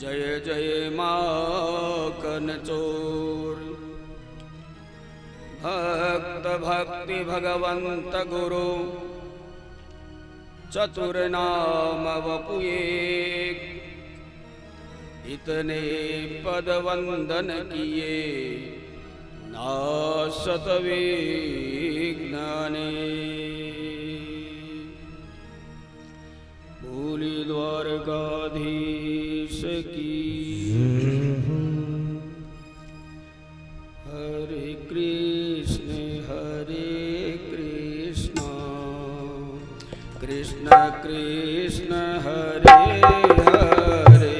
जय जय माखन चोर। भक्त भक्ति भगवंत गुरु चतुर नाम वपुए। इतने पद वंदन किए नासत विघ्नानि। बोली द्वारकाधीश की। हरे कृष्ण कृष्ण कृष्ण हरे हरे।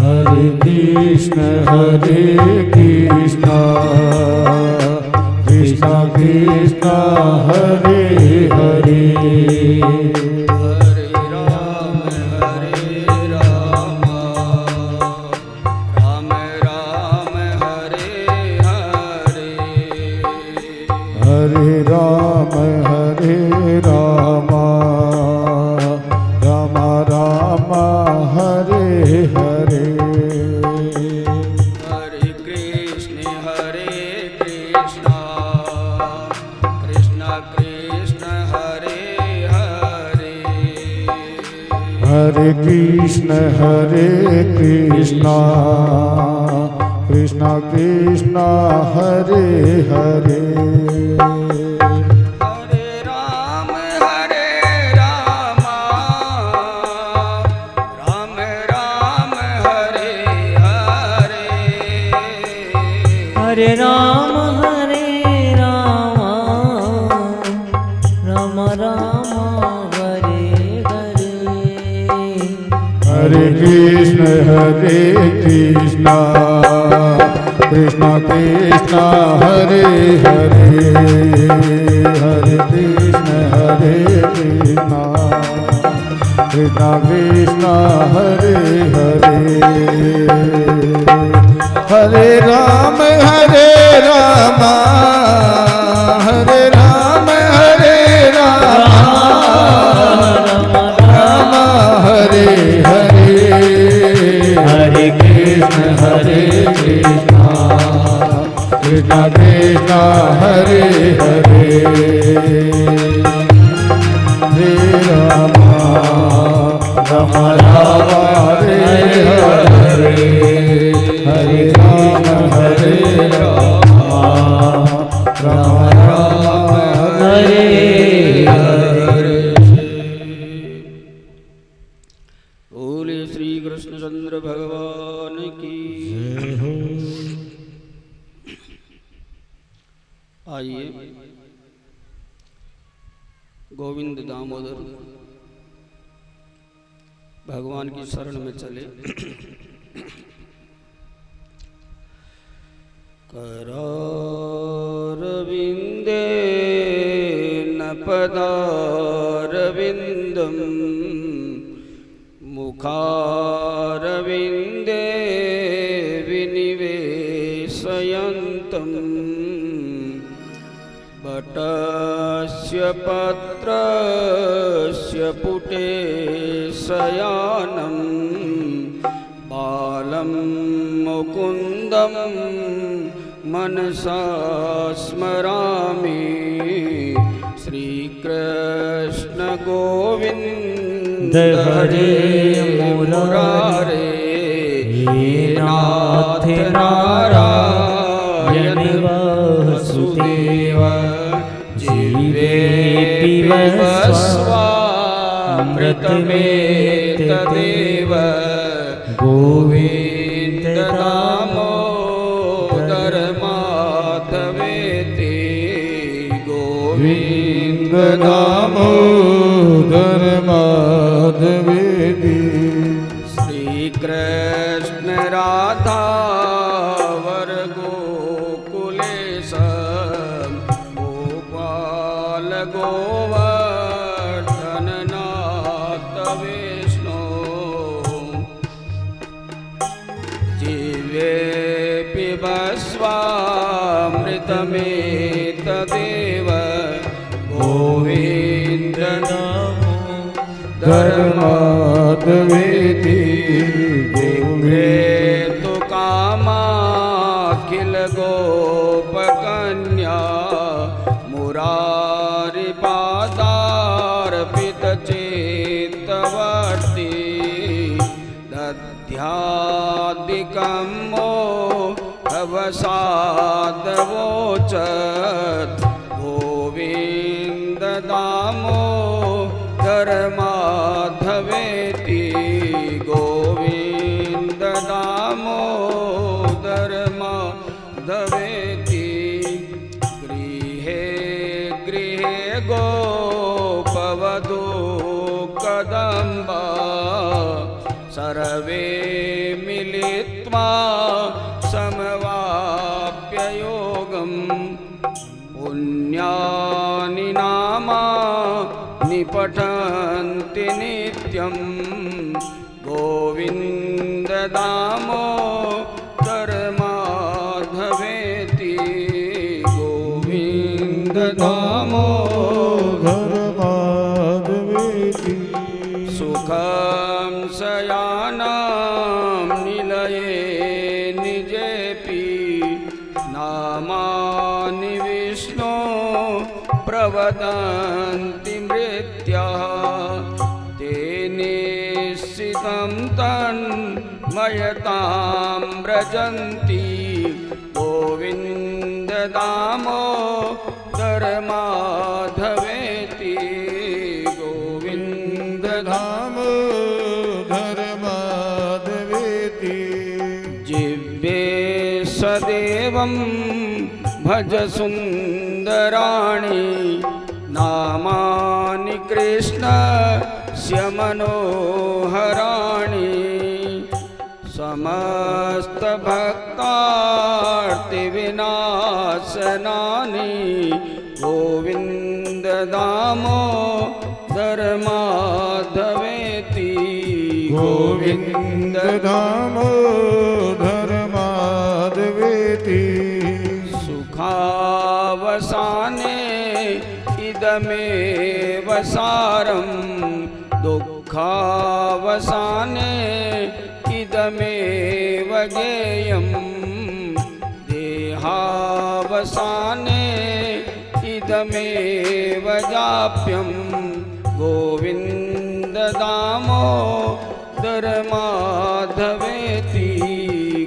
हरे कृष्ण कृष्ण कृष्ण हरे हरे। हरे राम हरे राम राम राम हरे हरे। हरे कृष्ण कृष्ण कृष्ण हरे हरे। हरे कृष्ण कृष्ण कृष्ण हरे हरे। हरे राम राम राम हरे हरे। हरे राम राम राम हरे हरे। हरे कृष्ण कृष्ण कृष्ण हरे हरे। हरे कृष्ण कृष्ण कृष्ण हरे हरे। हरे राम राम हरे राम राम हरे हरे। हरे कृष्ण कृष्ण कृष्ण हरे हरे। हरे राम राम हरे हरे। हरे राम राम हरे हरे। बोले श्री कृष्णचंद्र भगवान की। आइए गोविंद दामोदर भगवान की शरण में चले। करारविंदे न पदारविंदम मुखारविंदे विनिवेशयन्तम्। बटस्य पत्रस्य पुटे शयानं बालं मुकुन्दं मनसा स्मरामि। श्रीकृष्ण गोविन्द हरे मुरारे। नाथ नारायण वासुदेव जीवेति स्वामृतमेतदेव। गोविन्द दामोदर माधवेति। गोविन्द दामोदर माधवेति। श्रीकृष्ण राधा वर गोकुलेश गोपाल गोवर्धन नाथ विष्णु। जीवेऽपि स्वामृतमेतदेव। गोविन्द धर्माद्वेति विक्रेतु कामाखिल गोपकन्या मुरारिपादार्पितचेतवर्ती दध्यादिकं अवसादवोचत् गोविन्द दामोदर माधवेति गोविन्द दामोदर माधवेति गृहे गृहे गोपवधू कदम्बा सर्वे मिलित्वा समवाप्य योगम् पुण्यानि नामानि पठन्ति नित्यं गोविन्द दामोदर माधवेति गोविन्द दामोदर धर्माद्वेति सुखं शयानं निलये निजेपि नामानि विष्णो प्रवदन्ति मृत्याः ते निश्चितं तन्मयतां व्रजन्ति गोविन्द दामोदर माधवेति गोविन्द दामोदर माधवेति जिह्वे सदेवं भज सुन्दराणि नामानि कृष्णस्य मनोहराणि समस्तभक्तार्तिविनाशनानि गोविन्द दामोदर माधवेति गोविन्द दामोदर माधवेति सुखावसाने इदमेव सारं दुःखावसाने इदमेव गेयं देहावसाने इदमेव जाप्यं गोविन्द दामोदर माधवेति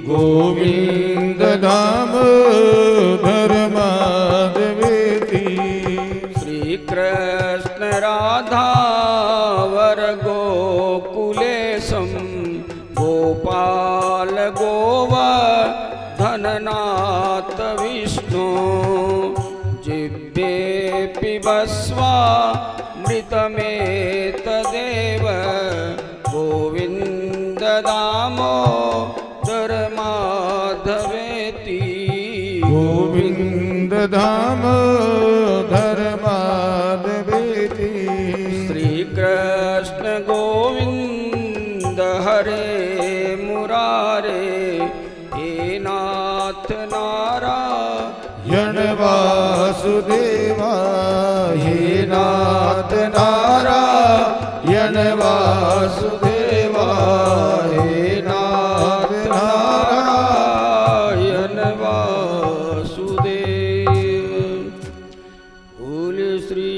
गोविन्द दामोदर माधवेति श्रीकृष्ण राधा वर गोकुलेशं गोपाल गोवर्धननाथ विष्णु जिह्वे पिबस्वामृतमेतदेव गोविन्द दामोदर माधवेति गोविन्द दामोदर माधवेति श्रीकृष्ण गोविन्द हरे मुरारे हे नाथ नारायण वासुदेवा हे नाथ नारायण वासुदेवा हे नाथ नारायण वासुदेव बोल श्री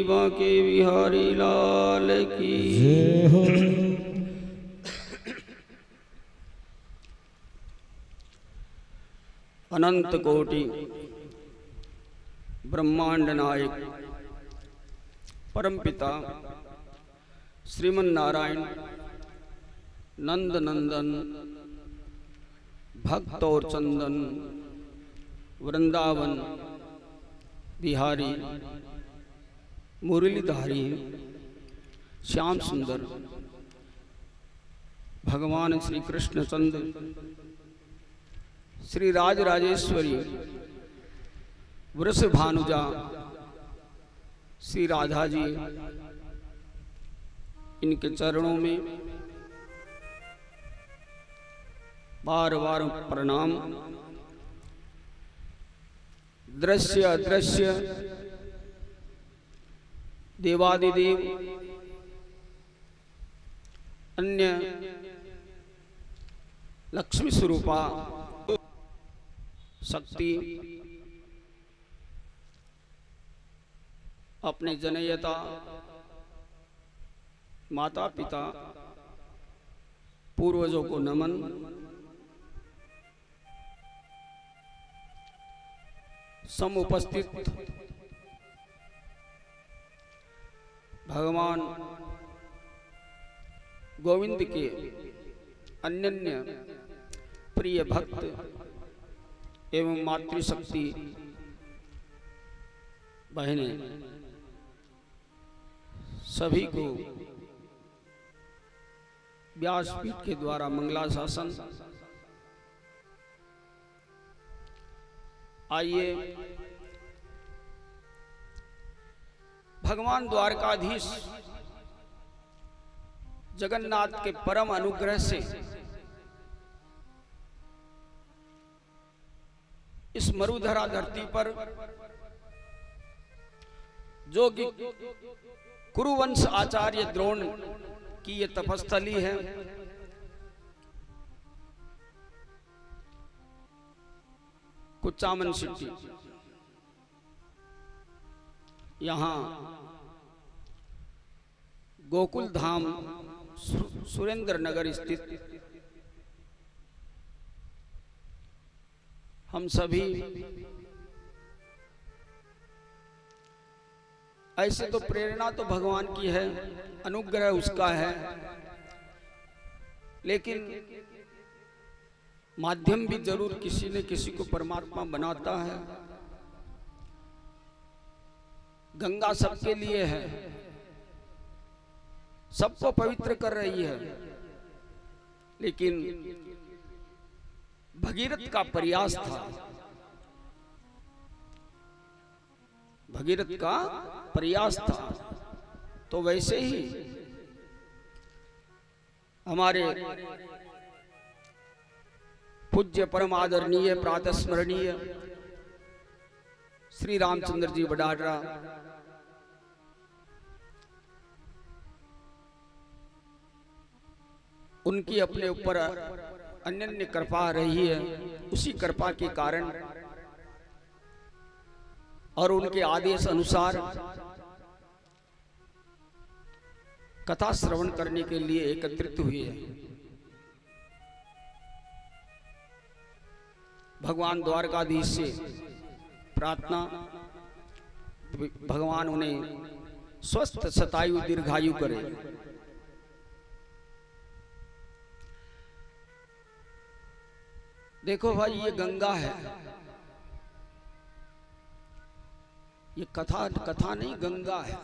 बांके बिहारी लाल की जय हो। अनंत कोटि ब्रह्मांड नायक परमपिता श्रीमन नारायण नंद नंदन भक्त और चंदन वृंदावन बिहारी मुरलीधारी श्याम सुंदर भगवान श्री कृष्णचंद्र श्री राजराजेश्वरी वृषभानुजा श्री राधा जी इनके चरणों में बार बार प्रणाम। दृश्य अदृश्य देवादिदेव अन्य लक्ष्मी स्वरूपा शक्ति अपने जनयता माता पिता पूर्वजों को नमन। समुपस्थित भगवान गोविंद के अनन्य प्रिय भक्त एवं मातृशक्ति बहनें सभी को व्यासपीठ के द्वारा मंगलाशासन। आइए भगवान द्वारकाधीश जगन्नाथ के परम अनुग्रह से इस मरुधरा धरती पर जो कि कुरुवंश आचार्य द्रोण की ये तपस्थली है, कुचामन सिटी, यहाँ गोकुल धाम सुरेंद्र नगर स्थित हम सभी ऐसे तो प्रेरणा तो भगवान की है, अनुग्रह उसका है, लेकिन माध्यम भी जरूर किसी न किसी को परमात्मा बनाता है। गंगा सबके लिए है, सबको पवित्र कर रही है, लेकिन भगीरथ का प्रयास था, भगीरथ का प्रयास था। तो वैसे ही हमारे पूज्य परम आदरणीय प्रातः स्मरणीय श्री रामचंद्र जी बडाडरा उनकी अपने ऊपर अनन्य कृपा रही है। उसी कृपा के कारण और उनके आदेश अनुसार कथा श्रवण करने के लिए एकत्रित हुए हैं। भगवान द्वारकाधीश से प्रार्थना, भगवान उन्हें स्वस्थ शतायु दीर्घायु करे। देखो भाई, ये गंगा है, ये कथा नहीं, गंगा है।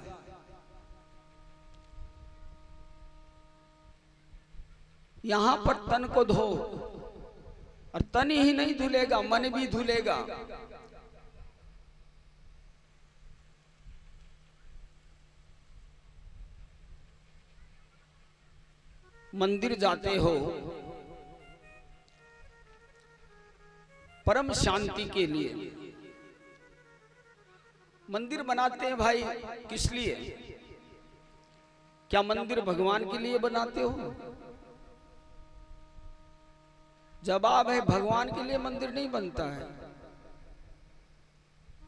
यहां पर तन को धो, और तन ही नहीं धुलेगा, मन भी धुलेगा। मंदिर जाते हो परम शांति के लिए, मंदिर बनाते हैं भाई किस लिए? क्या मंदिर भगवान के लिए बनाते हो? जवाब है, भगवान के लिए मंदिर नहीं बनता है।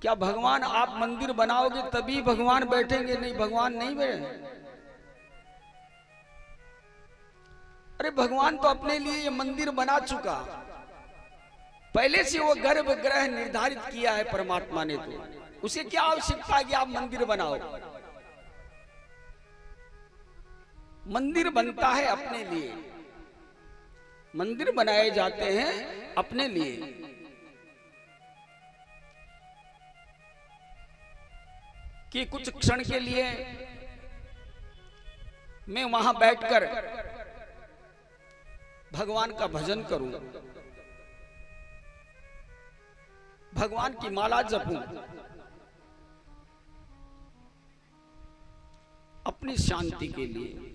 क्या भगवान, आप मंदिर बनाओगे तभी भगवान बैठेंगे? नहीं, भगवान नहीं बैठे। अरे भगवान तो अपने लिए ये मंदिर बना चुका, पहले से वो गर्भगृह निर्धारित किया है परमात्मा ने। तो उसे क्या आवश्यकता है कि आप मंदिर बनाओ? मंदिर बनता है अपने लिए, मंदिर बनाए जाते हैं अपने लिए। कि कुछ क्षण के लिए मैं वहां बैठकर भगवान का भजन करूं, भगवान की माला जपूं, अपनी शांति के लिए।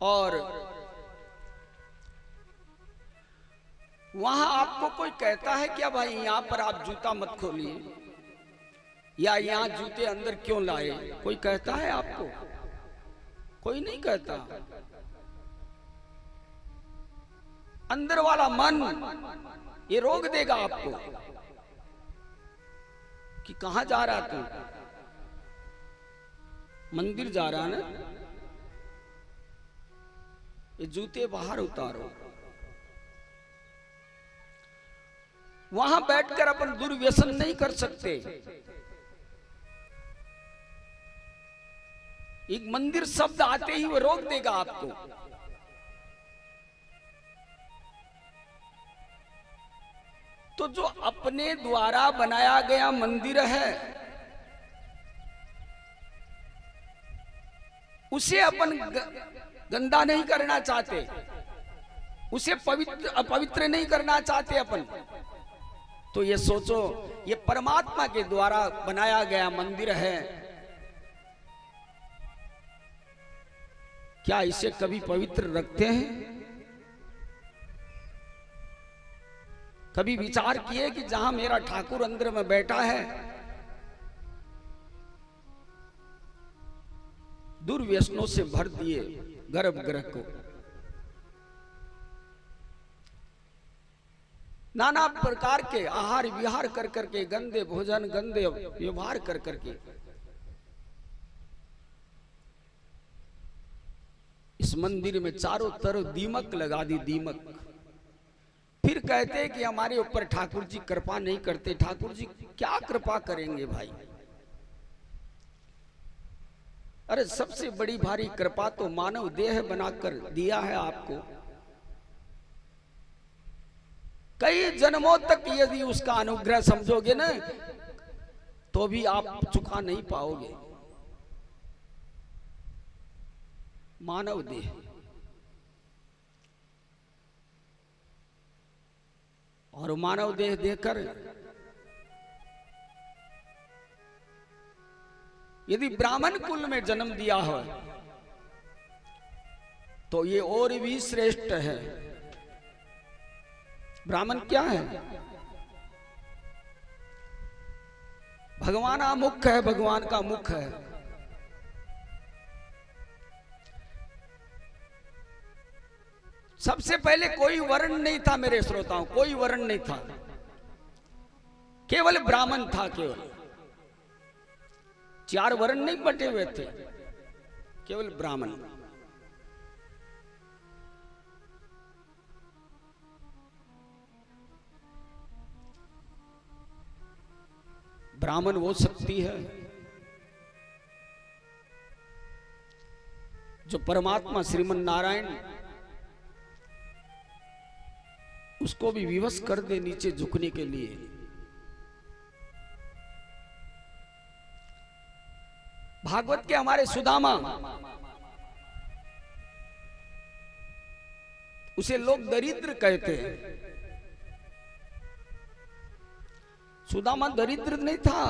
और वहां आपको कोई कहता है क्या भाई यहां पर आप जूता मत खोलिए, या यहां जूते अंदर क्यों लाए? कोई कहता है आपको? कोई नहीं कहता। अंदर वाला मन ये रोक देगा आपको कि कहां जा रहा तू, मंदिर जा रहा ना, ये जूते बाहर उतारो। वहां बैठकर अपन दुर्व्यसन नहीं कर सकते। एक मंदिर शब्द आते ही वो रोक देगा आपको। तो जो अपने द्वारा बनाया गया मंदिर है उसे अपन गंदा नहीं करना चाहते, उसे पवित्र अपवित्र नहीं करना चाहते अपन। तो ये सोचो, ये परमात्मा के द्वारा बनाया गया मंदिर है, क्या इसे कभी पवित्र रखते हैं? कभी विचार किए कि जहां मेरा ठाकुर अंदर में बैठा है, दुर्व्यसनों से भर दिए गर्भगृह को, नाना प्रकार के आहार विहार कर करके, गंदे भोजन गंदे व्यवहार कर करके इस मंदिर में चारों तरफ दीमक लगा दी, दीमक। फिर कहते कि हमारे ऊपर ठाकुर जी कृपा नहीं करते। ठाकुर जी क्या कृपा करेंगे भाई? अरे सबसे बड़ी भारी कृपा तो मानव देह बनाकर दिया है आपको। कई जन्मों तक यदि उसका अनुग्रह समझोगे ना तो भी आप चुका नहीं पाओगे। मानव देह, और मानव देह देकर यदि ब्राह्मण कुल में जन्म दिया हो तो ये और भी श्रेष्ठ है। ब्राह्मण क्या है? भगवान मुख है, भगवान का मुख है। सबसे पहले कोई वर्ण नहीं था मेरे श्रोताओं, कोई वर्ण नहीं था, केवल ब्राह्मण था। केवल 4 वर्ण नहीं बटे हुए थे, केवल ब्राह्मण। ब्राह्मण वो शक्ति है जो परमात्मा श्रीमन नारायण उसको भी विवश कर दे नीचे झुकने के लिए। भागवत के हमारे सुदामा, उसे लोग दरिद्र कहते हैं। सुदामा दरिद्र नहीं था,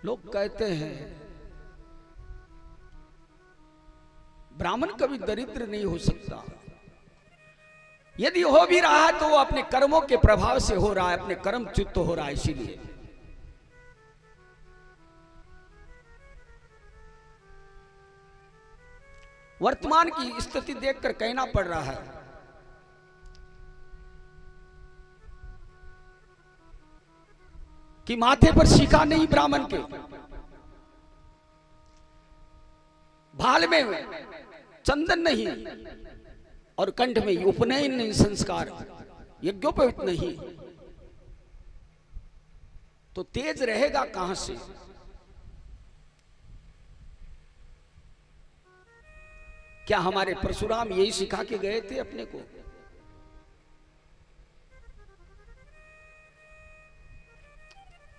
लोग कहते हैं ब्राह्मण कभी दरिद्र नहीं हो सकता। यदि हो भी रहा है तो वो अपने कर्मों के प्रभाव से हो रहा है, अपने कर्म च्युत हो रहा है। इसीलिए वर्तमान की स्थिति देखकर कहना पड़ रहा है कि माथे पर शिखा नहीं ब्राह्मण के, भाल में चंदन नहीं, और कंठ में उपनयन नहीं, संस्कार यज्ञोपवीत नहीं, तो तेज रहेगा कहां से? क्या हमारे परशुराम यही सिखा के गए थे अपने को?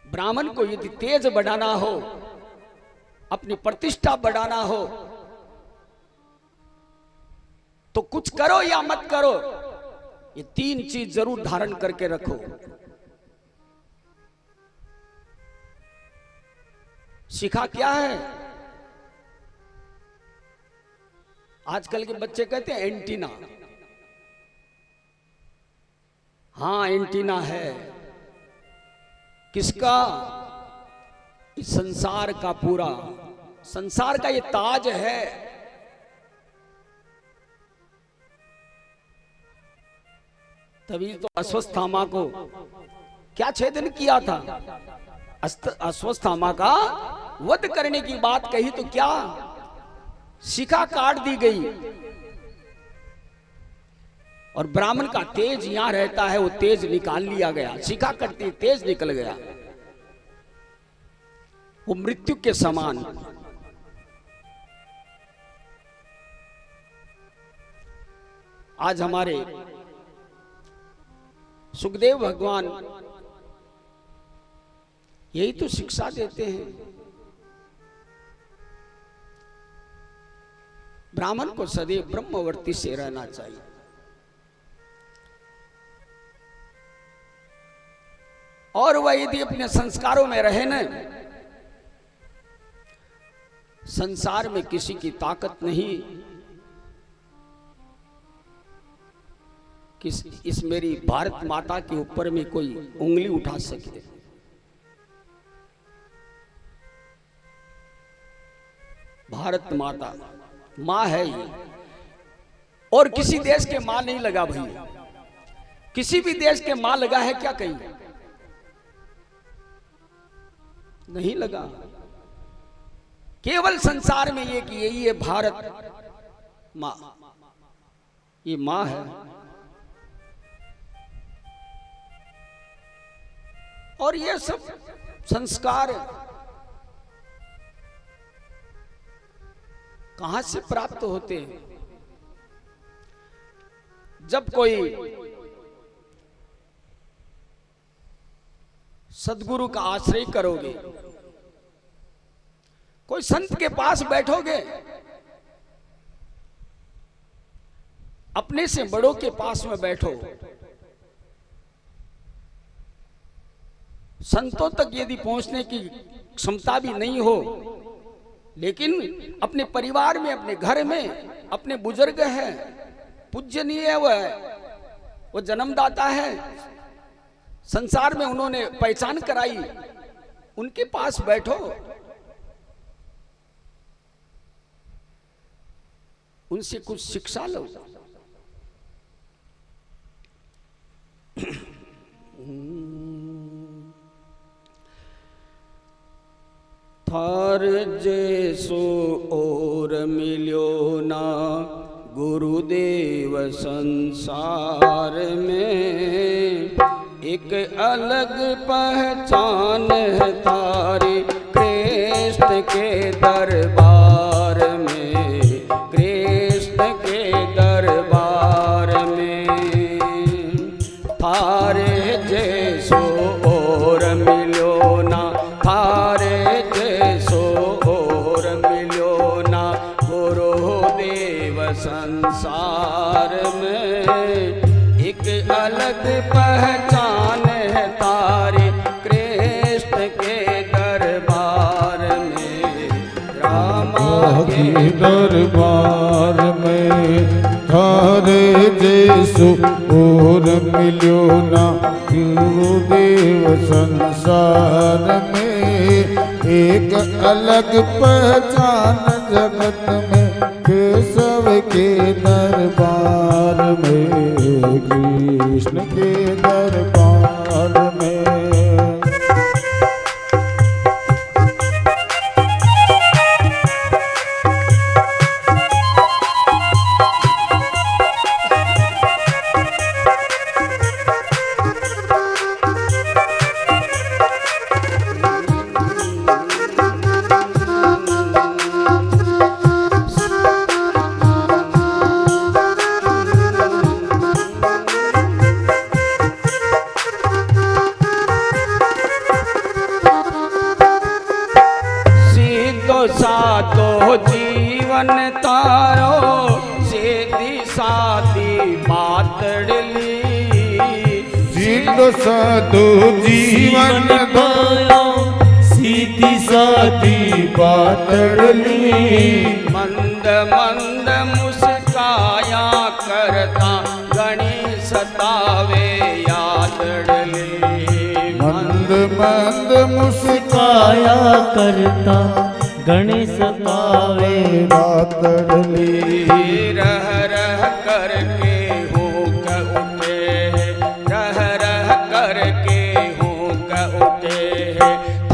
ब्राह्मण को यदि तेज बढ़ाना हो, अपनी प्रतिष्ठा बढ़ाना हो, तो कुछ करो या मत करो, ये 3 चीज जरूर धारण करके रखो। शिखा क्या है? आजकल के बच्चे कहते हैं एंटीना। हाँ एंटीना है। किसका? इस संसार का पूरा, संसार का ये ताज है। तभी तो अश्वत्थामा को क्या छेदन किया था, अश्वत्थामा का वध करने की बात कही तो क्या शिखा काट दी गई, और ब्राह्मण का तेज यहां रहता है, वो तेज निकाल लिया गया, शिखा कटती तेज निकल गया, वो मृत्यु के समान। आज हमारे सुखदेव भगवान यही तो शिक्षा देते हैं, ब्राह्मण को सदैव ब्रह्मवर्ती से रहना चाहिए। और वह यदि अपने संस्कारों में रहे न, संसार में किसी की ताकत नहीं कि इस मेरी भारत माता के ऊपर में कोई उंगली उठा सके। भारत माता मां है ये, और किसी देश के मां नहीं लगा भैया, किसी भी देश के मां लगा है क्या कहीं? नहीं लगा। केवल संसार में ये कि यही है भारत मां, ये मां है। और ये सब संस्कार कहां से प्राप्त होते हैं? जब कोई सद्गुरु का आश्रय करोगे, कोई संत के पास बैठोगे, अपने से बड़ों के पास में बैठो, संतों तक यदि पहुंचने की क्षमता भी नहीं हो, लेकिन अपने परिवार में, अपने घर में अपने बुजुर्ग है, पूजनीय है, वो जन्मदाता है, संसार में उन्होंने पहचान कराई, उनके पास बैठो, उनसे कुछ शिक्षा लो। थार जैसो और मिलो ना गुरुदेव संसार में, एक अलग पहचान है तारी कृष्ण के दरबार में, कृष्ण के दरबार में। थारे जैसो और मिलो ना, थारे जैसो और मिलो ना गुरुदेव संसार में, एक अलग पहचान है तारी कृष्ण के दरबार में, रामा के दरबार में। थारे जैसो और मिलो ना गुरुदेव संसार में, एक अलग पहचान जगत में केशव के दरबार में, कृष्ण के दरबार में। सातो जीवन तारो सीधी सादी बातड़ली, सीधो साधो जीवन तारो सीधी सादी बातड़ली, मंद मंद मुस्काया करता गणी सतावे यादड़ली, मंद नंद काया करता गणेश पावे रातड़ली रह रह करके हुक उठे रह रह करके हुक उठे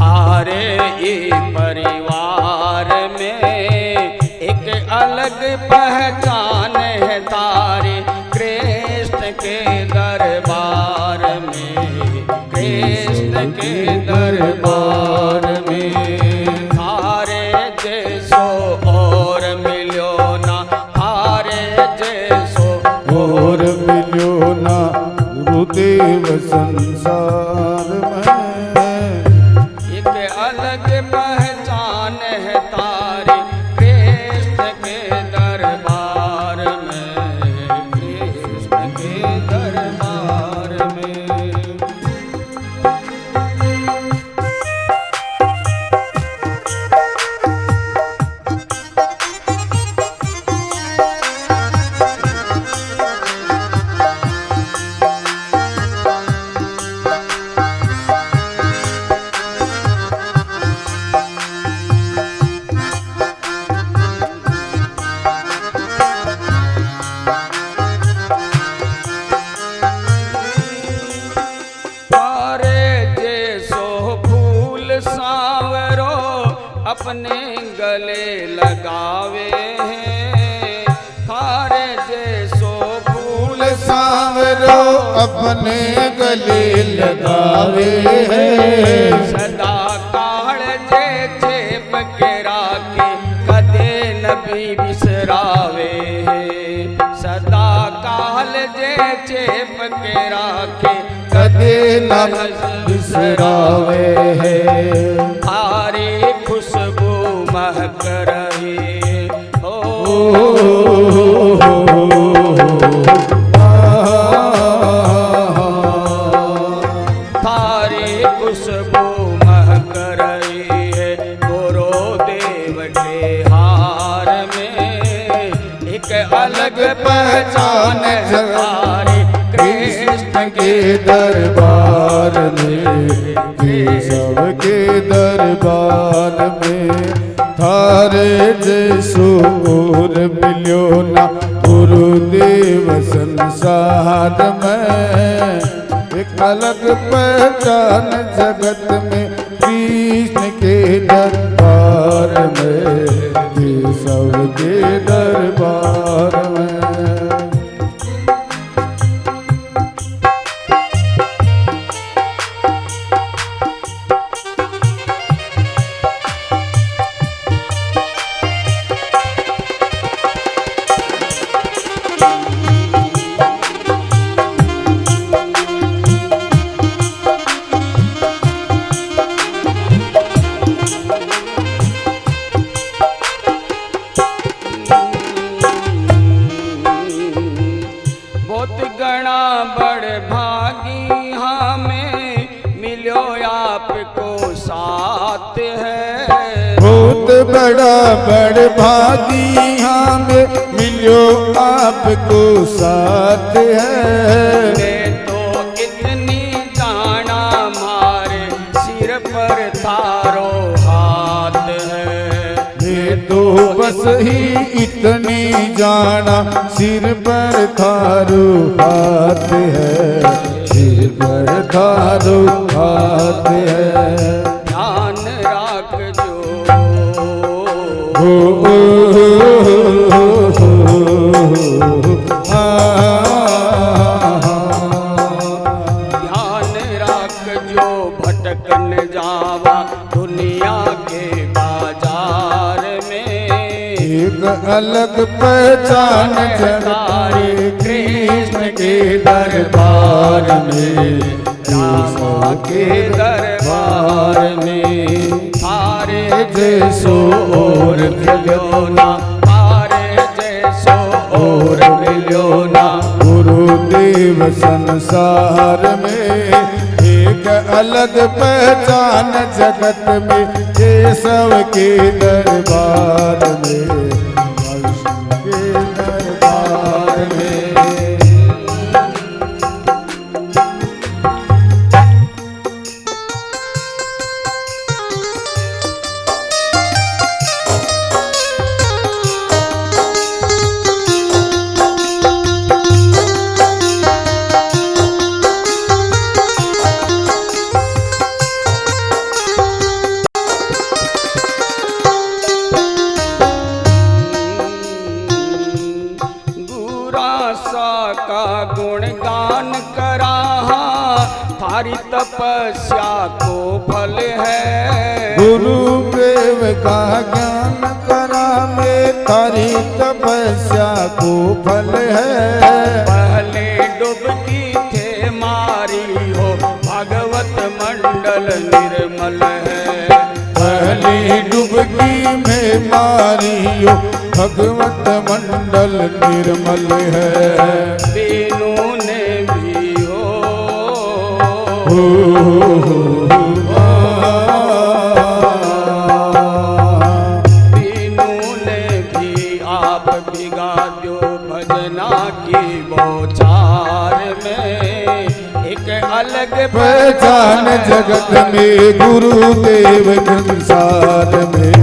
थारे ये परिवार में एक अलग पहचान है तारे कृष्ण के दरबार में कृष्ण के दरबार में थारे जैसो और मिलो ना थारे जैसो और मिलो ना गुरुदेव संसार में एक अलग पहचान है तारे कृष्ण के दरबार में कृष्ण के दरबार में। तारे जैसो फूल सांवरो अपने गले लगावे हैं थारे जैसो फूल सांवरो अपने गले लगावे हैं सदा काल जे चेप के राखे कदे नबी बिसरावे हैं सदा काल जे चेप के राखे कदे न बिसरावे है थारी खुशबू महक रही हो थारी खुशबू महक रही है गुरुदेव के हार में एक अलग पहचान है तारे कृष्ण के दरबार में केशव के दरबार में थारे जैसो और मिलो ना गुरुदेव संसार में एक अलग पहचान जगत में कृष्ण के दरबार में केशव के दरबार में। बहुत गणा बड़ भागी हमें मिलो आपको साथ है बहुत बड़ा बड़ भागी हमें मिलो आपको साथ है ने तो इतनी जाना मारे सिर पर थारो हाथ है ये तो बस ही इतनी जाना सिर पर थारो हाथ है सिर पर थारो हाथ है ध्यान राख जो ध्यान राख जो भटकन जावा दुनिया के बाजार में एक अलग पहचान जगतारे कृष्ण के दरबार में रामा के दरबार में थारे जैसो और मिलो ना थारे जैसो और मिलो ना गुरुदेव संसार में एक अलग पहचान जगत में केशव के दरबार में वैष्णव के दरबार में। तपस्या को फल है। गुरुदेव का ज्ञान करा में तारी तपस्या को फल है। पहले डुबकी थे मारी हो भागवत मंडल निर्मल है। पहली डुबकी में मारियो भगवत मंडल निर्मल है। तीनों ने भी हो तीनों ने भी आप भिगा दो भजना की बौछार में। एक अलग पहचान जगत में गुरुदेव संसार में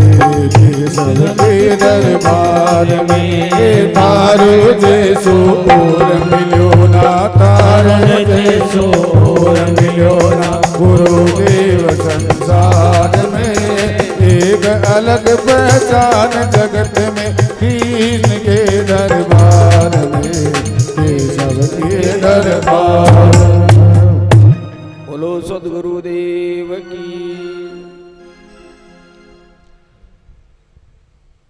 सबके दरबार में। तारो जैसो और मिलो ना तारण जैसो और मिलो ना गुरुदेव संसार में। एक अलग पहचान जगत में कृष्ण के दरबार में सबके दरबार। बोलो सद्गुरुदेव की।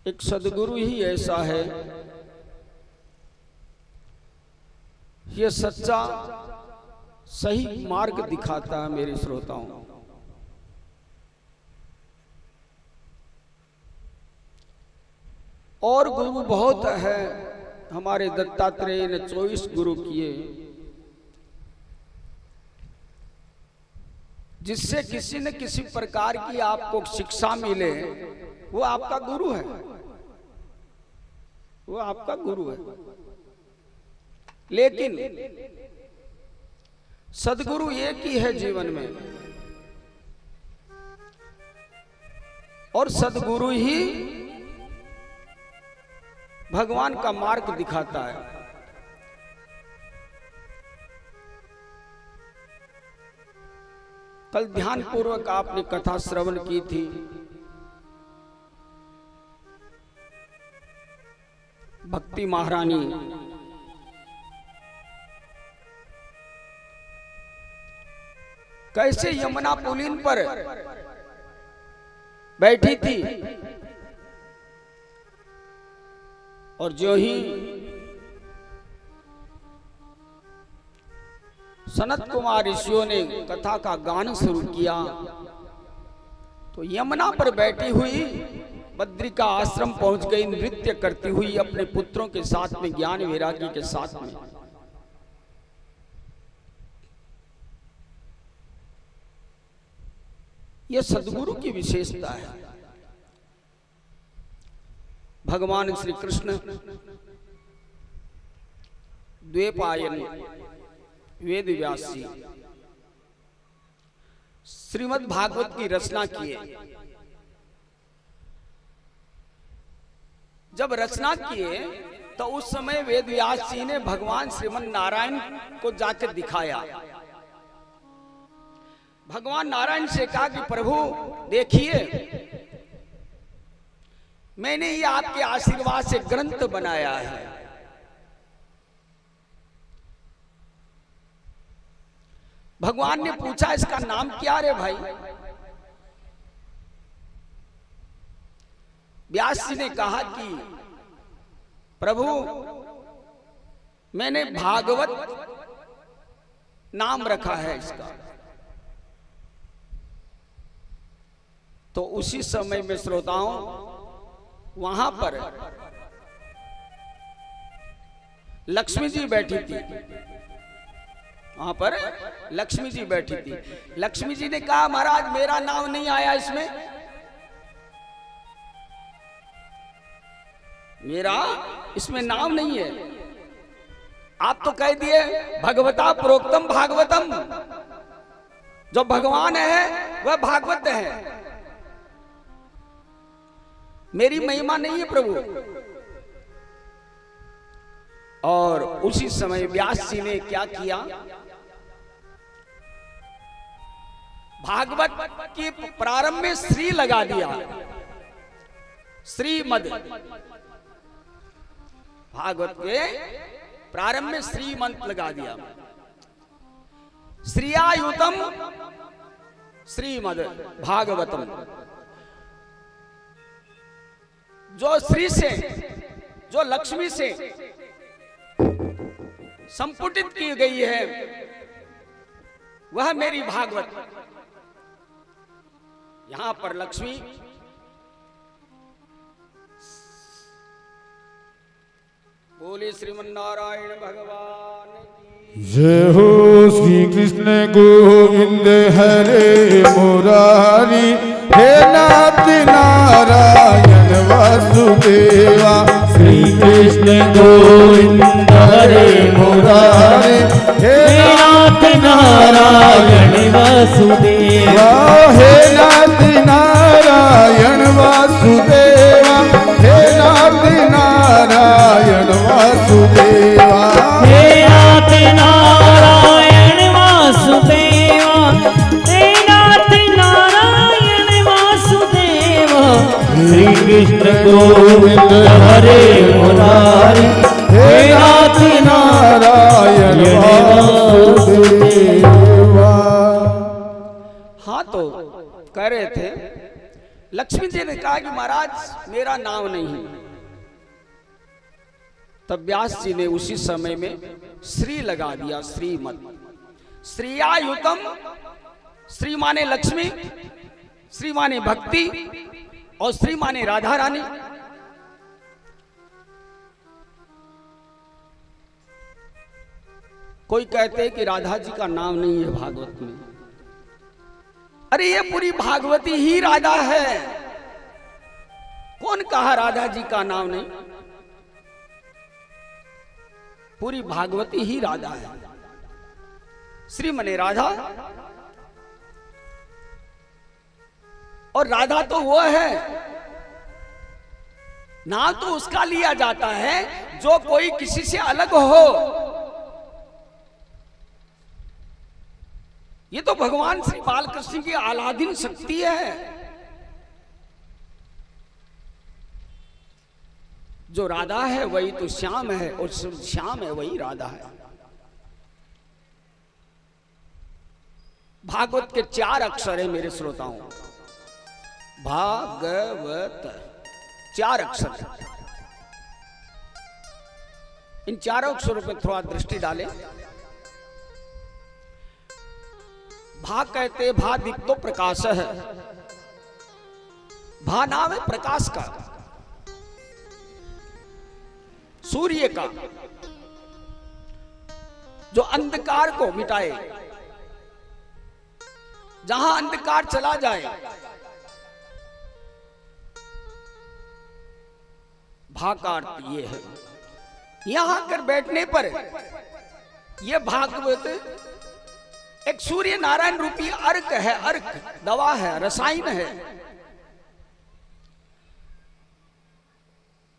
एक सद्गुरु ही ऐसा है, ये सच्चा सही मार्ग दिखाता है मेरे श्रोताओं। और गुरु बहुत है, हमारे दत्तात्रेय ने 24 गुरु किए, जिससे किसी न किसी प्रकार की आपको शिक्षा मिले, वो आपका गुरु है, वो आपका गुरु है। लेकिन सद्गुरु एक ही है जीवन में, और सद्गुरु ही भगवान का मार्ग दिखाता है। कल ध्यान पूर्वक आपने कथा श्रवण की थी। भक्ति महारानी कैसे यमुना पुलिन पर बैठी थी, और जो ही सनत कुमार ऋषियों ने कथा का गान शुरू किया, तो यमुना पर बैठी हुई बद्री का आश्रम पहुंच गई, नृत्य करती हुई अपने पुत्रों के साथ में, ज्ञान वैरागी के साथ में। यह सद्गुरु की विशेषता है। भगवान श्री कृष्ण द्वैपायन वेद व्यास जी श्रीमद् भागवत की रचना किए। जब रचना किए तो उस समय वेद व्यास जी ने भगवान श्रीमन नारायण को जाकर दिखाया। भगवान नारायण से कहा कि प्रभु देखिए, मैंने ये आपके आशीर्वाद से ग्रंथ बनाया है। भगवान ने पूछा इसका नाम क्या रे भाई? व्यास जी ने कहा कि प्रभु मैंने भागवत नाम रखा है इसका। तो उसी समय में श्रोताओं वहां पर लक्ष्मी जी बैठी थी। वहां पर लक्ष्मी जी बैठी थी। लक्ष्मी जी ने कहा महाराज मेरा नाम नहीं आया इसमें, मेरा इसमें नाम नहीं है। आप तो कह दिए भगवता प्रोक्तम भागवतम, जो भगवान है वह भागवत है, मेरी महिमा नहीं है प्रभु। और उसी समय व्यास जी ने क्या किया, भागवत के प्रारंभ में श्री लगा दिया, श्रीमद। भागवत के प्रारंभ में श्रीमंत लगा दिया। श्रियायुतम श्रीमद् भागवतम। जो श्री से, जो लक्ष्मी से संपुटित की गई है, वह मेरी भागवत। यहां पर लक्ष्मी बोले श्रीमन्नारायण भगवान की जय हो। श्री कृष्ण गोविंद हरे मुरारी, हे नाथ नारायण वासुदेवा। श्री कृष्ण गोविंद हरे मुरारी, हे नाथ नारायण वासुदेवा। हे नाथ नारायण वासुदेवा, हे नाथ नारायण वासुदेवा। हे नाथ नारायण वासुदेवा, हे नाथ नारायण वासुदेवा। श्री कृष्ण गोविंद हरे मुरारी, हे नाथ नारायण वासुदेवा। हाँ, तो कह रहे थे, लक्ष्मी जी ने कहा कि महाराज मेरा नाम नहीं है। तब व्यास जी ने उसी समय में श्री लगा दिया, श्रीमद। श्रियायुतम, श्री माने लक्ष्मी, श्री माने भक्ति, और श्री माने राधा रानी। कोई कहते हैं कि राधा जी का नाम नहीं है भागवत में। अरे ये पूरी भागवती ही राधा है। कौन कहा राधा जी का नाम नहीं? पूरी भागवती ही राधा है। श्री मने राधा, और राधा तो वो है, नाम तो उसका लिया जाता है जो कोई किसी से अलग हो। ये तो भगवान श्री बालकृष्ण की आलादीन शक्ति है। जो राधा है वही तो श्याम है, और श्याम है वही राधा है। भागवत के 4 अक्षर है मेरे श्रोताओं। भागवत 4 अक्षर है। इन 4 अक्षरों पर थोड़ा दृष्टि डालें। भा कहते, भा दीप्तो प्रकाश है। भा नाम है प्रकाश का, सूर्य का, जो अंधकार को मिटाए। जहां अंधकार चला जाए, भा का अर्थ ये है। यहां आकर बैठने पर यह भागवत एक सूर्य नारायण रूपी अर्क है। अर्क दवा है, रसायन है।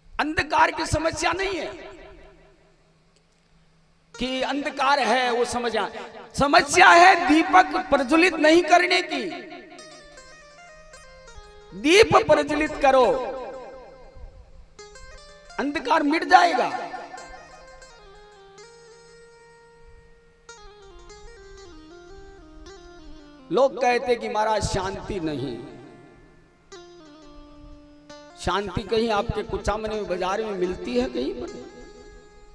अंधकार की समस्या नहीं है कि अंधकार है वो समस्या है दीपक प्रज्वलित नहीं करने की। दीप प्रज्वलित करो, अंधकार मिट जाएगा। लोग कहते कि महाराज शांति नहीं। शांति कहीं आपके कुचामने में बाजार में मिलती है? कहीं पर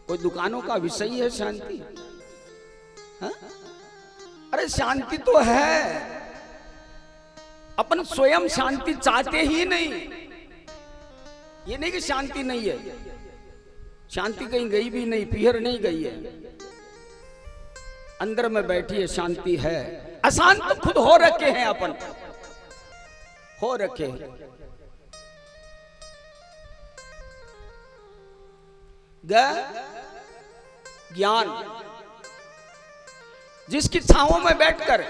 कोई दुकानों का विषय है शांति? हा? अरे शांति तो है, अपन स्वयं शांति चाहते ही नहीं। ये नहीं कि शांति नहीं है, शांति कहीं गई भी नहीं, पीहर नहीं गई है, अंदर में बैठी है, शांति है। अशांत तो खुद हो रखे हैं, अपन हो रखे हैं। ज्ञान, जिसकी छांवों में बैठकर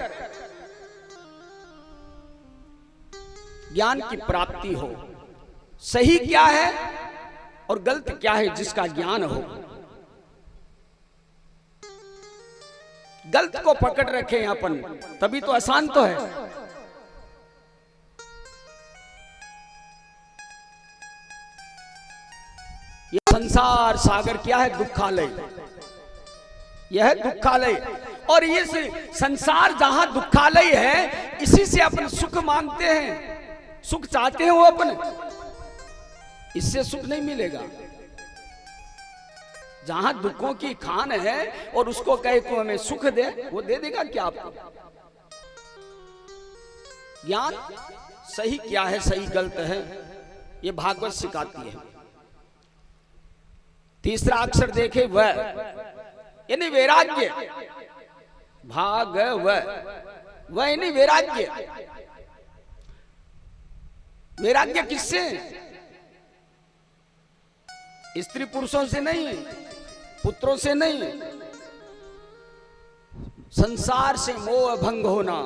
ज्ञान की प्राप्ति हो, सही क्या है और गलत क्या है जिसका ज्ञान हो। गलत को पकड़ रखे हैं अपन, तभी तो अशांत तो है। यह संसार सागर क्या है? दुखालय। यह है दुखालय। और ये संसार जहां दुखालय है, इसी से अपन सुख मांगते हैं, सुख चाहते हैं वो अपन, इससे सुख नहीं मिलेगा। जहां दुखों की खान है और उसको कहे को हमें सुख दे, वो दे देगा क्या आपको? ज्ञान सही क्या है, सही गलत है, ये भागवत सिखाती है। तीसरा अक्षर देखे वह, यानी वैराग्य। भाग वह यानी वैराग्य। वैराग्य किससे? स्त्री पुरुषों से नहीं, पुत्रों से नहीं, संसार से मोह भंग होना,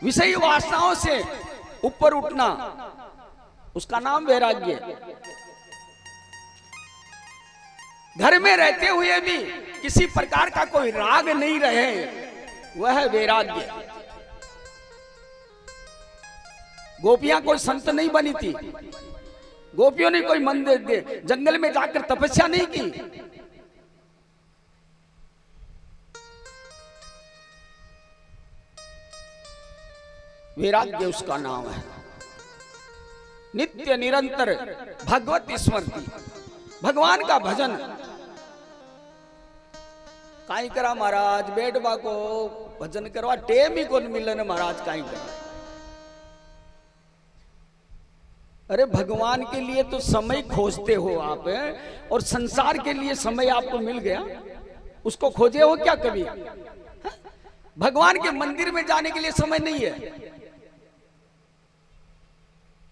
विषयी वासनाओं से ऊपर उठना, उसका नाम वैराग्य। घर में रहते हुए भी किसी प्रकार का कोई राग नहीं रहे, वह है वैराग्य। गोपियां कोई संत नहीं बनी थी, गोपियों ने कोई मंदिर जंगल में जाकर तपस्या नहीं की। वैराग्य उसका नाम है। नित्य निरंतर भगवत स्मृति, भगवान का भजन। काई करा महाराज, बैठवा को भजन करवा टेम ही को मिलन महाराज, काई करा। अरे भगवान के लिए तो समय खोजते हो आप, और संसार के लिए समय आपको मिल गया, उसको खोजे हो क्या कभी? भगवान के मंदिर में जाने के लिए समय नहीं है।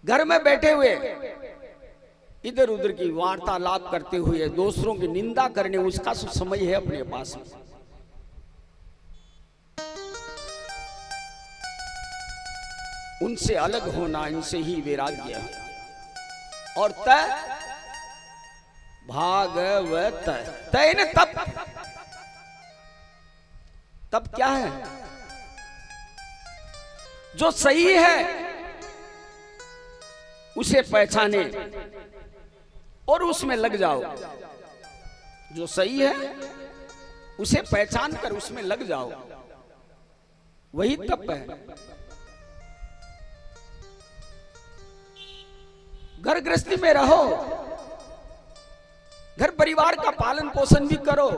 घर में बैठे हुए इधर उधर की वार्तालाप करते हुए दूसरों की निंदा करने, उसका समय है अपने पास में। उनसे अलग होना, इनसे ही वैराग्य है। और तय भागवत, तय ने तब क्या है? जो सही है उसे पहचाने और उसमें लग जाओ। जो सही है उसे पहचान कर उसमें लग जाओ, वही तप है। घर गृहस्थी में रहो, घर परिवार का पालन पोषण भी करो,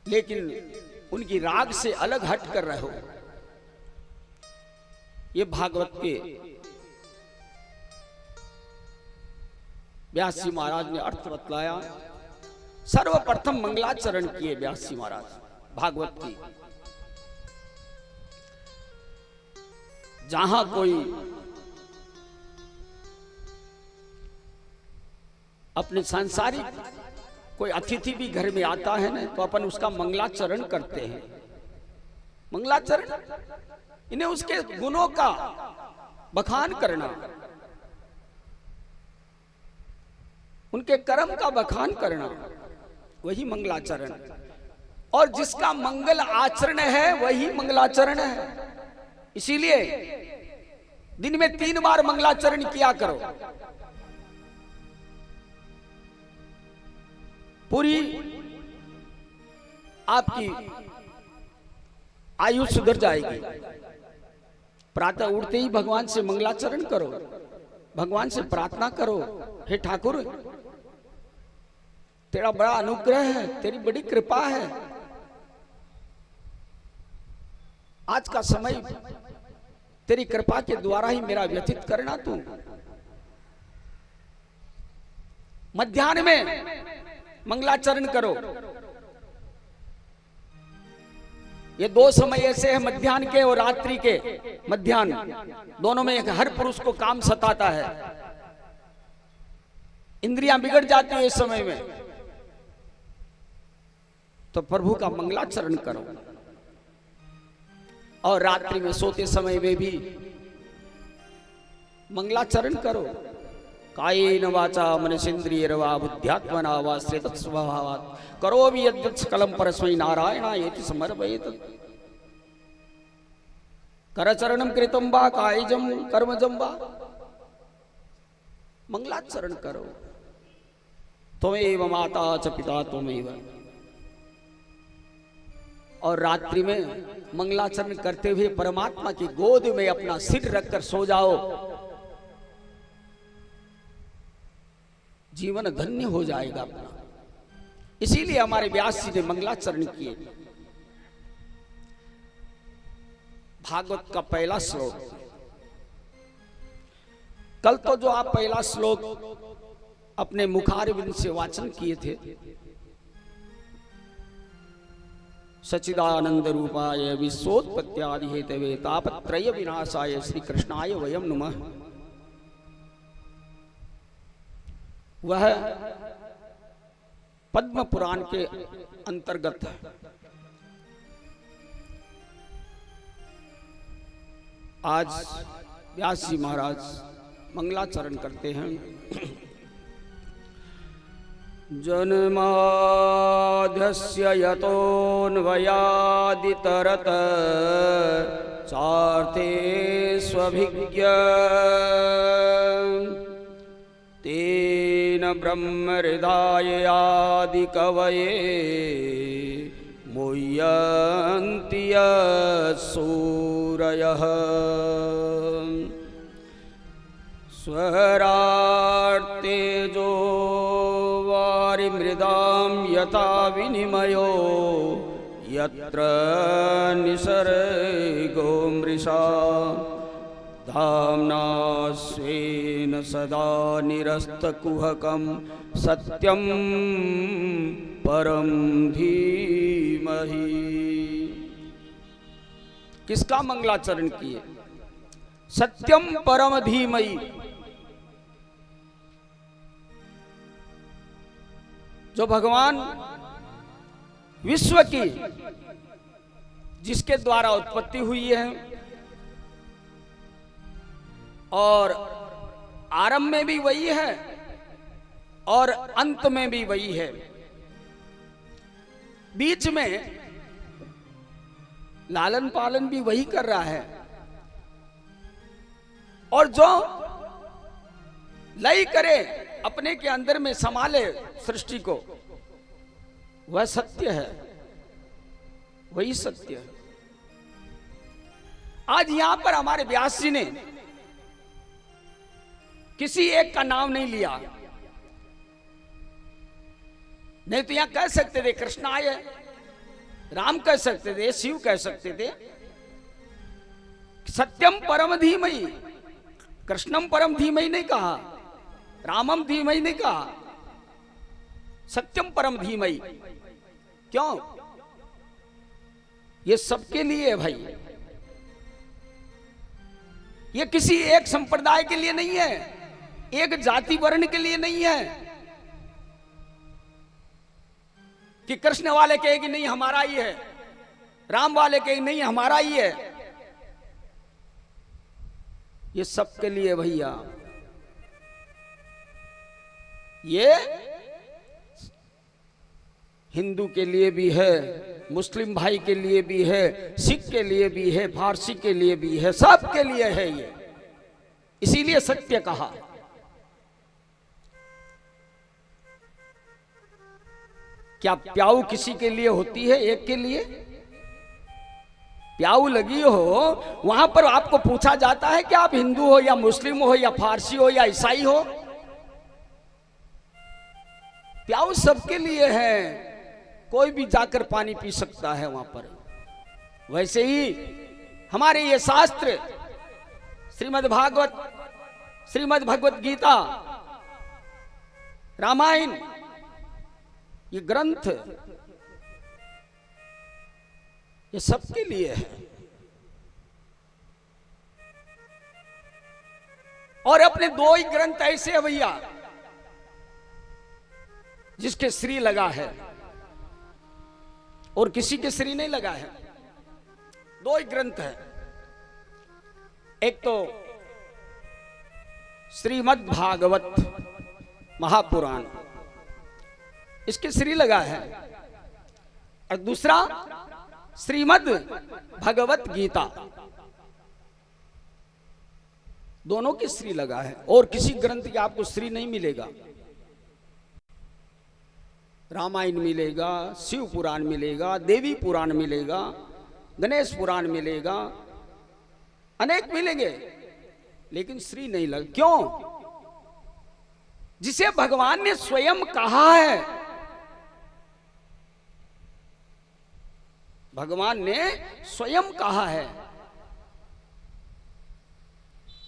लेकिन उनकी राग से अलग हट कर रहो। ये भागवत के व्यास जी महाराज ने अर्थ बतलाया। सर्वप्रथम मंगलाचरण किए व्यास जी महाराज भागवत की। जहां कोई अपने सांसारिक कोई अतिथि भी घर में आता है ना, तो अपन उसका मंगलाचरण करते हैं। मंगलाचरण इन्हें उसके गुणों का बखान करना, उनके कर्म का बखान करना, वही मंगलाचरण। और जिसका मंगल आचरण है वही मंगलाचरण है। इसीलिए दिन में 3 बार मंगलाचरण किया करो, पूरी आपकी आयु सुधर जाएगी। प्रातः उठते ही भगवान से मंगलाचरण करो, भगवान से प्रार्थना करो, हे ठाकुर तेरा बड़ा अनुग्रह है, तेरी बड़ी कृपा है, आज का समय तेरी कृपा के द्वारा ही मेरा व्यतीत करना तू। मध्याह्न में मंगलाचरण करो। ये 2 समय ऐसे हैं, मध्याह्न के और रात्रि के। मध्याह्न दोनों में हर पुरुष को काम सताता है, इंद्रियां बिगड़ जाती है इस समय में। तो प्रभु का मंगलाचरण करो। और रात्रि में सोते समय में भी मंगलाचरण करो। कायेन वाचा मनसेन्द्रियैर्वा बुद्ध्यात्मना वा श्रेतस्वभावात् करोमि यद्यत् सकलं परस्मै नारायणायेति समर्पयेत्। करचरणं कृतं वा कायजं कर्मजं वा, मंगलाचरण करो। त्वमेव माता च पिता त्वमेव। और रात्रि में मंगलाचरण करते हुए परमात्मा की गोद में अपना सिर रखकर सो जाओ, जीवन धन्य हो जाएगा अपना। इसीलिए हमारे व्यास जी ने मंगलाचरण किए। भागवत का पहला श्लोक, कल तो जो आप पहला श्लोक अपने मुखारविंद से वाचन किए थे, सच्चिदानंद रूपाय विश्वोत्पत्त्यादि हेतवे तापत्रय विनाशाय श्री कृष्णाय वयम नमः, वह पद्म पुराण के अंतर्गत है। आज व्यास जी महाराज मंगलाचरण करते हैं। जन्माद्यस्य यतोऽन्वयादितरत चार्थे स्वभिज्ञ तेन ब्रह्महृदाय आदि कवये मुह्यन्ति सूरयः स्वरार्तेजो वारिमृदां यथा विनिमयो यत्र निसर्गो मृषा धाम्ना स्वेन सदा निरस्तकुहकं सत्यं परम धीमहि। किसका मंगलाचरण किए? सत्यम परम धीमहि। जो भगवान विश्व की जिसके द्वारा उत्पत्ति हुई है और आरंभ में भी वही है और अंत में भी वही है, बीच में लालन पालन भी वही कर रहा है, और जो लय करे अपने के अंदर में संभाले सृष्टि को, वह सत्य है, वही सत्य है। आज यहां पर हमारे व्यास जी ने किसी एक का नाम नहीं लिया, नहीं तो यहां कह सकते थे कृष्णाय, राम कह सकते थे, शिव कह सकते थे। सत्यम परम धीमहि, कृष्णम परम धीमहि नहीं कहा, रामम धीमहि नहीं कहा, सत्यम परम धीमहि। क्यों? ये सबके लिए है भाई, ये किसी एक संप्रदाय के लिए नहीं है, एक जाति वर्ण के लिए नहीं है कि कृष्ण वाले कहे कि नहीं हमारा ही है, राम वाले कहे नहीं हमारा ही है। ये सबके लिए भैया, ये हिंदू के लिए भी है, मुस्लिम भाई के लिए भी है, सिख के लिए भी है, फारसी के लिए भी है, सबके लिए है ये। इसीलिए सत्य कहा। क्या प्याऊ किसी के लिए होती है? एक के लिए प्याऊ लगी हो, वहां पर आपको पूछा जाता है कि आप हिंदू हो या मुस्लिम हो या फारसी हो या ईसाई हो? प्याऊ सबके लिए है, कोई भी जाकर पानी पी सकता है वहां पर। वैसे ही हमारे ये शास्त्र श्रीमद् भागवत, श्रीमद् भगवत गीता, रामायण, ये ग्रंथ ये सबके लिए है। और अपने दो ही ग्रंथ ऐसे है भैया जिसके श्री लगा है और किसी के श्री नहीं लगा है। दो ही ग्रंथ है, एक तो श्रीमद् भागवत महापुराण, इसके श्री लगा है, और दूसरा श्रीमद् भगवत गीता, दोनों की श्री लगा है। और किसी ग्रंथ की आपको श्री नहीं मिलेगा। रामायण मिलेगा, शिव पुराण मिलेगा, देवी पुराण मिलेगा, गणेश पुराण मिलेगा, अनेक मिलेंगे, लेकिन श्री नहीं लग। क्यों? जिसे भगवान ने स्वयं कहा है, भगवान ने स्वयं कहा है,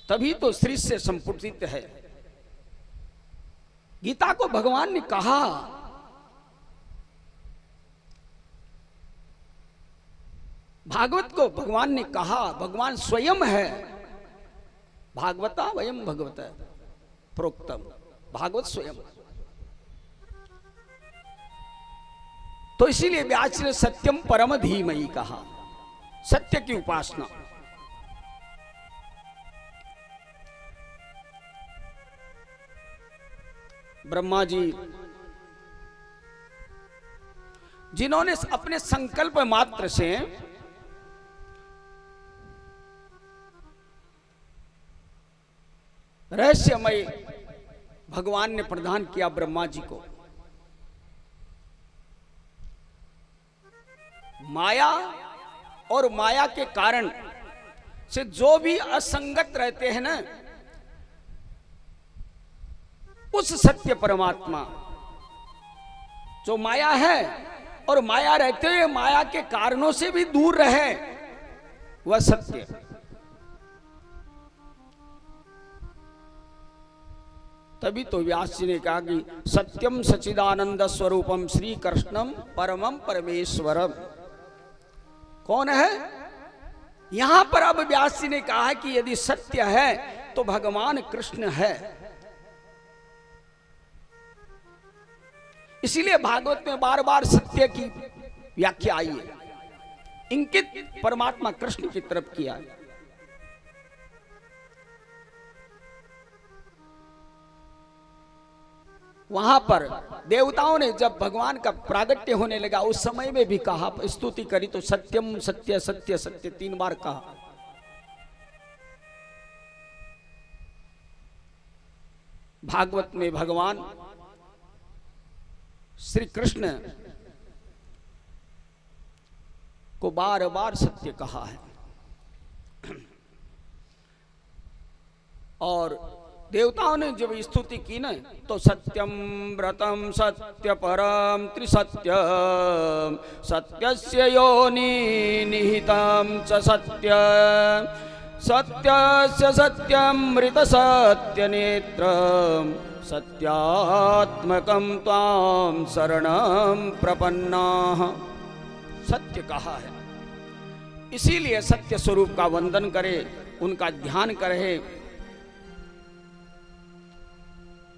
तभी तो श्री से संपुटित है। गीता को भगवान ने कहा, भागवत को भगवान ने कहा, भगवान स्वयं है। भागवता वयम भगवत प्रोक्तम, भागवत स्वयं। तो इसीलिए व्यास ने सत्यम परम धीमहि कहा, सत्य की उपासना। ब्रह्मा जी जिन्होंने अपने संकल्प मात्र से रहस्यमय भगवान ने प्रदान किया ब्रह्मा जी को, माया और माया के कारण से जो भी असंगत रहते हैं ना, उस सत्य परमात्मा जो माया है और माया रहते हुए माया के कारणों से भी दूर रहे, वह सत्य। तभी तो व्यास जी ने कहा कि सत्यम सचिदानंद स्वरूपम श्री कृष्णम परमम परमेश्वरम। कौन है? यहां पर अब व्यास जी ने कहा कि यदि सत्य है तो भगवान कृष्ण है। इसीलिए भागवत में बार बार सत्य की व्याख्या आई है, इंकित परमात्मा कृष्ण की तरफ किया है। वहां पर देवताओं ने जब भगवान का प्रागट्य होने लगा उस समय में भी कहा, स्तुति करी तो सत्यम सत्य सत्य सत्य 3 बार कहा। भागवत में भगवान श्री कृष्ण को बार बार सत्य कहा है। और देवताओं ने जब स्तुति की न, तो सत्यम व्रतम सत्य परम त्रिसत्यम सत्यस्य योनि निहितम च सत्य सत्यस्य सत्यमृत सत्य नेत्रम सत्यात्मकम त्वाम शरणम प्रपन्नाः। सत्य कहा है, इसीलिए सत्य स्वरूप का वंदन करे, उनका ध्यान करे।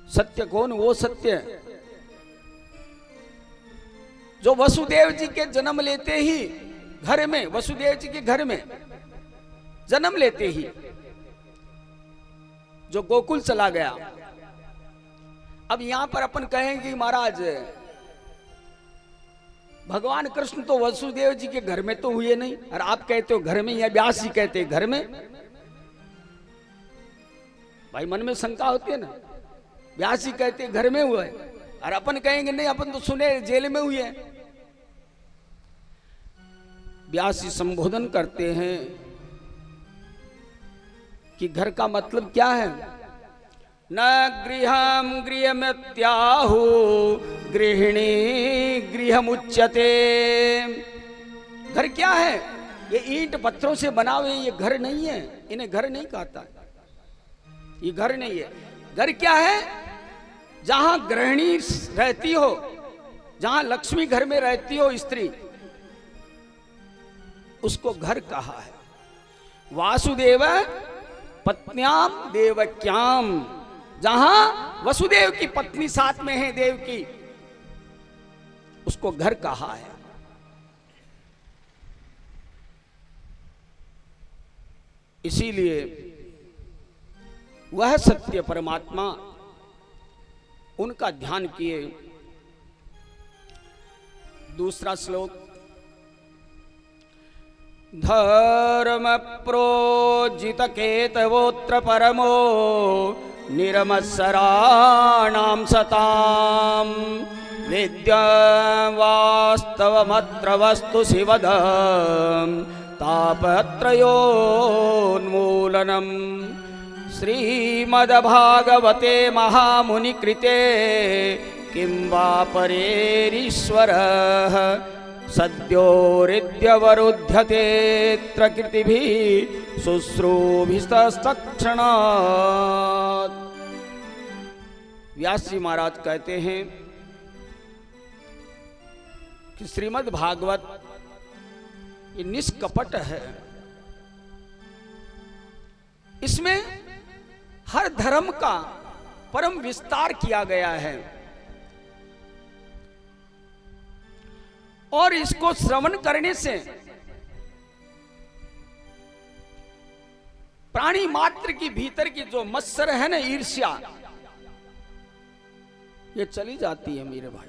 सत्य कौन? वो सत्य जो वसुदेव जी के जन्म लेते ही घर में, वसुदेव जी के घर में जन्म लेते ही जो गोकुल चला गया। अब यहां पर अपन कहेंगे महाराज भगवान कृष्ण तो वसुदेव जी के घर में तो हुए नहीं, और आप कहते हो घर में, या व्यास जी कहते हैं घर में। भाई मन में शंका होती है ना, व्यास जी कहते घर में हुआ है और अपन कहेंगे नहीं, अपन तो सुने जेल में हुए हैं। व्यास जी संबोधन करते हैं कि घर का मतलब क्या है। न गृहम गृहमत्याहु गृहिणी गृहमुच्यते। घर क्या है? ये ईंट पत्थरों से बना हुए ये घर नहीं है, इन्हें घर नहीं कहता, ये घर नहीं है। घर क्या है? जहां गृहिणी रहती हो, जहां लक्ष्मी घर में रहती हो स्त्री, उसको घर कहा है। वासुदेव पत्न्याम देवक्याम, जहां वसुदेव की पत्नी साथ में है देव की, उसको घर कहा है। इसीलिए वह सत्य परमात्मा, उनका ध्यान किए। दूसरा श्लोक, धर्म प्रोजित केतवोत्र परमो निरमत्सराणां सताम विद्यावास्तवमत्र वस्तु शिवद तापत्रयोन्मूलनम् श्रीमद्भागवते महामुनिकृते किं वा परेरीश्वरः सद्योरिद्यवरुध्यतेऽत्र कृतिभिः शुश्रूभिस्तत्क्षणात्। व्यास जी महाराज कहते हैं कि श्रीमद् भागवत ये निष्कपट है। इसमें हर धर्म का परम विस्तार किया गया है और इसको श्रवण करने से प्राणी मात्र की भीतर की जो मत्सर है ना, ईर्ष्या, ये चली जाती है मेरे भाई।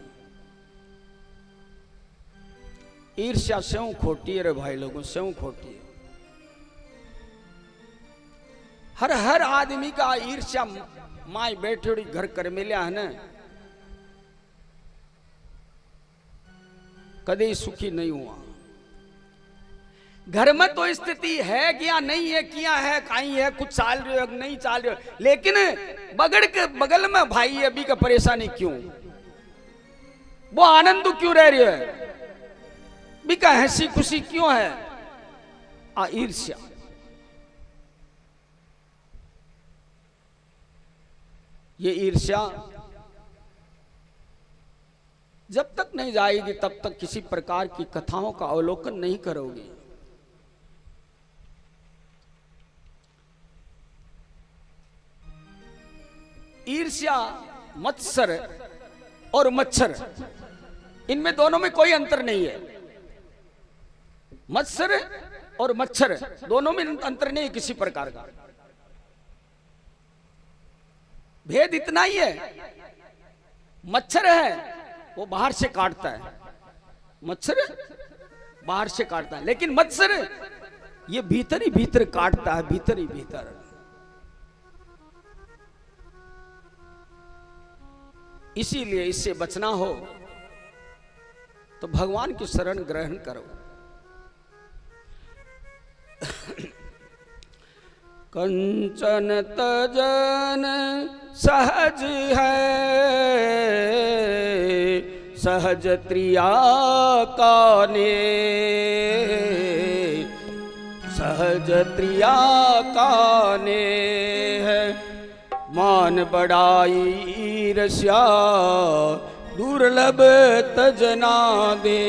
ईर्ष्या स्यों खोटी है रे भाई लोगों, स्यों खोटी है। हर आदमी का ईर्ष्या माई बैठे घर कर मिलिया है ना, कभी सुखी नहीं हुआ। घर में तो स्थिति है कि या नहीं है, किया है कहीं है, कुछ चाल रहे हो नहीं चाल रहे हो, लेकिन बगड़ के बगल में भाई अभी का परेशानी क्यों, वो आनंद क्यों रह रही है, भी का हंसी खुशी क्यों है? ईर्ष्या। ये ईर्ष्या जब तक नहीं जाएगी तब तक किसी प्रकार की कथाओं का अवलोकन नहीं करोगे। ईर्ष्या, मत्सर और मच्छर, इनमें दोनों में कोई अंतर नहीं है। मत्सर और मच्छर दोनों में अंतर नहीं है किसी प्रकार का। भेद इतना ही है, मच्छर है वो बाहर से काटता है, मच्छर बाहर से काटता है, लेकिन मत्सर ये भीतर ही भीतर काटता है, भीतर ही भीतर। इसीलिए इससे बचना हो तो भगवान की शरण ग्रहण करो। कंचन तजन सहज है, सहज त्रिया काने, सहज त्रिया काने है, मान बड़ाई ईर्ष्या दुर्लभ तजना दे।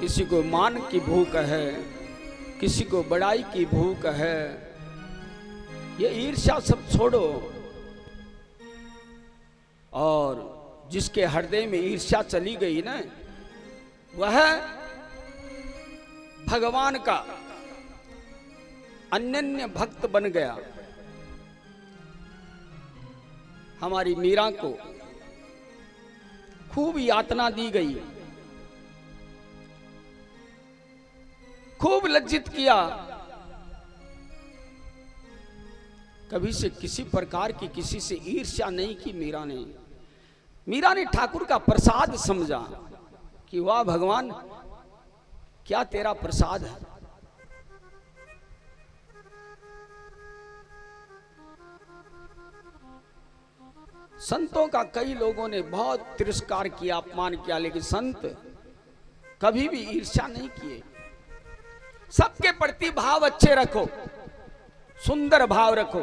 किसी को मान की भूख है, किसी को बड़ाई की भूख है, ये ईर्ष्या सब छोड़ो। और जिसके हृदय में ईर्ष्या चली गई ना, वह भगवान का अनन्य भक्त बन गया। हमारी मीरा को खूब यातना दी गई, खूब लज्जित किया, कभी से किसी प्रकार की किसी से ईर्ष्या नहीं की मीरा ने। मीरा ने ठाकुर का प्रसाद समझा कि वाह भगवान, क्या तेरा प्रसाद है। संतों का कई लोगों ने बहुत तिरस्कार किया, अपमान किया, लेकिन संत कभी भी ईर्ष्या नहीं किए। सबके प्रति भाव अच्छे रखो, सुंदर भाव रखो।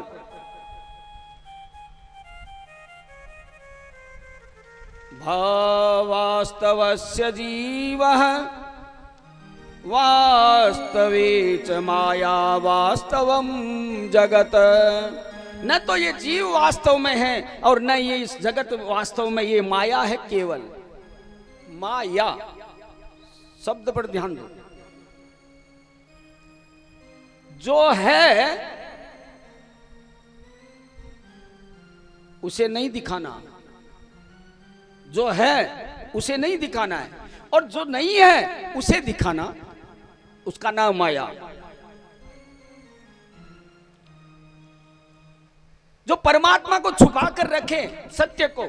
भावास्तवस्य जीवः वास्तवे च माया वास्तवम जगत। न तो ये जीव वास्तव में है और न ये इस जगत वास्तव में, ये माया है केवल। माया शब्द पर ध्यान दो। जो है उसे नहीं दिखाना, जो है उसे नहीं दिखाना है, और जो नहीं है उसे दिखाना, उसका नाम माया। जो परमात्मा को छुपा कर रखे सत्य को,